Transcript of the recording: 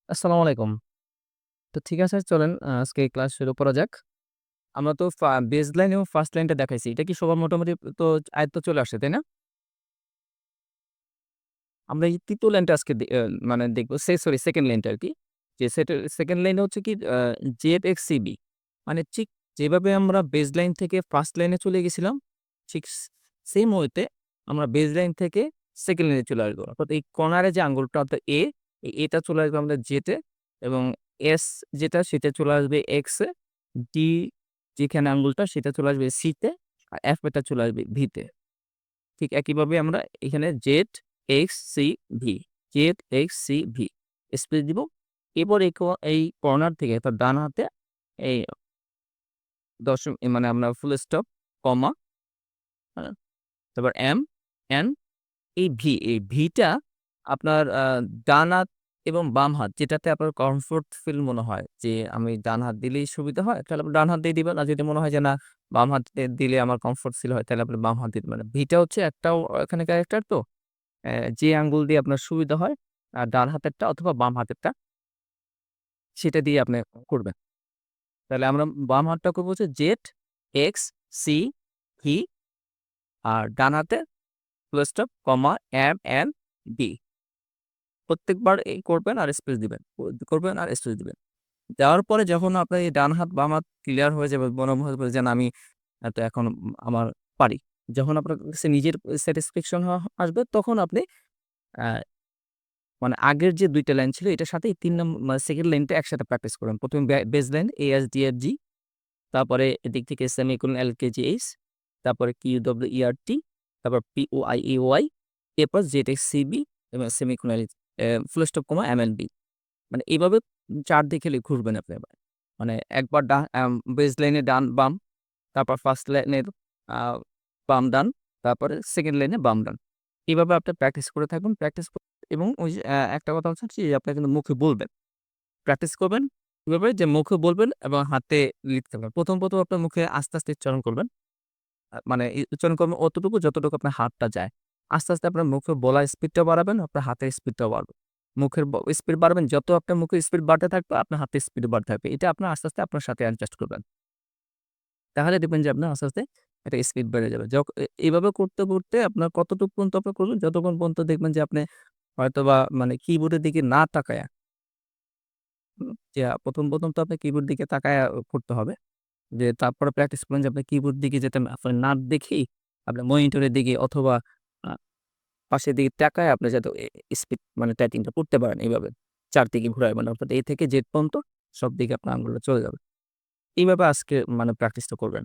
আসসালামু আলাইকুম। তো ঠিক আছে চলেন আজকে ক্লাস শুরু করা যাক। আমরা তো বেস লাইন এবং ফার্স্ট লাইনটা দেখাইছি। এটা কি সবার মোটামুটি তো আয়ত্ত চলে আসছে, তাই না? আমরা এই ৩য় লাইনটা আজকে মানে দেখব সরি 2nd লাইনটা আরকি। যে 2nd লাইনে হচ্ছে কি ZXCB মানে ঠিক যেভাবে আমরা বেস লাইন থেকে ফার্স্ট লাইনে চলে গেছিলাম, ঠিক সেম ওয়েতে আমরা বেস লাইন থেকে 2nd লাইনে চলে আসবো। অর্থাৎ এই কর্নারে যে আঙ্গুলটা অর্থাৎ এই এটা চলে আসবে আমাদের Z এ এবং S যেটা সেটা চলে আসবে X এ, D যেখানে আঙ্গুলটা সেটা চলে আসবে C তে, আর F এটা চলে আসবে V তে। ঠিক একইভাবে আমরা এখানে ZXCV, ZXCV স্পেস দিব। এরপর এই কর্নার থেকে অর্থাৎ ডান হাতে এই মানে আমরা ফুল স্টপ, কমা, হ্যাঁ? তারপর এন এই ভিটা আপনার ডান হাত এবং বাম হাত যেটাতে আপনার কমফোর্ট ফিল মনে হয় যে আমি ডান হাত দিলেই সুবিধা হয়, তাহলে আপনি ডান হাত দিয়ে দিবেন। আর যদি মনে হয় যে না বাম হাতে দিলে আমার কমফোর্ট ফিল হয় তাহলে আপনি বাম হাত দিয়ে দিবেন। ভিটা হচ্ছে একটাও এখানে ক্যারেক্টার তো যে আঙ্গুল দিয়ে আপনার সুবিধা হয় ডান হাতেরটা অথবা বাম হাতেরটা সেটা দিয়ে আপনি করবেন। তাহলে আমরা বাম হাতটা করব হচ্ছে জেড, এক্স, সি, ভি আর ডান হাতে ফুল স্টপ, কমা, এম, এন, ডি। প্রত্যেকবার এই করবেন আর স্পেস দিবেন। করবেন আর স্পেস দিবেন। দেওয়ার পরে যখন আপনার এই ডান হাত, বাম হাত ক্লিয়ার হয়ে যাবে, মনে হবে যে না আমি তো এখন আমার পারি। যখন আপনার কাছে নিজের স্যাটিসফ্যাকশন আসবে তখন আপনি আ মানে আগের যে ২ টা লাইন ছিল এটার সাথে এই ৩ মানে 2nd লাইনটা একসাথে প্র্যাকটিস করবেন। ১ম বেস লাইন ASDFG, তারপরে এদিক থেকে সেমিকোলন LKGH, তারপরে QWERT, তারপর POIEOI, এরপর ZXCB এবং সেমিকোলন ফুল স্টপ, কমা, MNB। মানে এইভাবে ৪ দিকে ঘুরবেন আপনি আবার। মানে একবার বেস লাইনে ডান, বাম, তারপর ফার্স্ট লাইনের আ বাম, ডান, তারপরে 2nd লাইনে বাম, ডান। এভাবে আপনি প্র্যাকটিস করে থাকবেন। প্র্যাকটিস এবং ওই যে একটা কথা হচ্ছে যে আপনি কিন্তু মুখে বলবেন। প্র্যাকটিস করবেন কিভাবে? যে মুখে বলবেন এবং হাতে লিখতে হবে। ১ম আপনার মুখে আস্তে, আস্তে উচ্চারণ করবেন। মানে উচ্চারণ করবেন অতটুকু যতটুকু আপনার হাতটা যায়। আস্তে, আস্তে আপনার মুখে বলার স্পিডটাও বাড়াবেন, আপনার হাতের স্পিডটাও বাড়বে। মুখের স্পিড বাড়াবেন, যত আপনার মুখের স্পিড বাড়তে থাকবে, আপনার হাতের স্পিডও বাড়তে থাকবে। এটা আপনার আস্তে, আস্তে আপনার সাথে অ্যাডজাস্ট করবেন। তাহলে দেখবেন যে আপনার আস্তে, আস্তে একটা স্পিড বেড়ে যাবে। এভাবে করতে, করতে আপনার কতটুকু পর্যন্ত আপনি করবেন, যতক্ষণ পর্যন্ত দেখবেন যে আপনি হয়তোবা মানে কিবোর্ডের দিকে না তাকায়া, যে ১ম তো আপনার কিবোর্ড দিকে তাকায়া করতে হবে। যে তারপরে প্র্যাকটিস করবেন যে আপনি কিবোর্ড দিকে যাতে আপনার না দেখেই আপনার মনিটরের দিকে অথবা আ পাশের দিকে তাকায় আপনি যাতে স্পিড মানে টাইপিংটা করতে পারেন এইভাবে। ৪ দিকে ঘুরাবেন অর্থাৎ A থেকে Z পর্যন্ত সব দিকে আপনার আঙ্গুলটা চলে যাবে। এইভাবে আজকে মানে প্র্যাকটিসটা করবেন।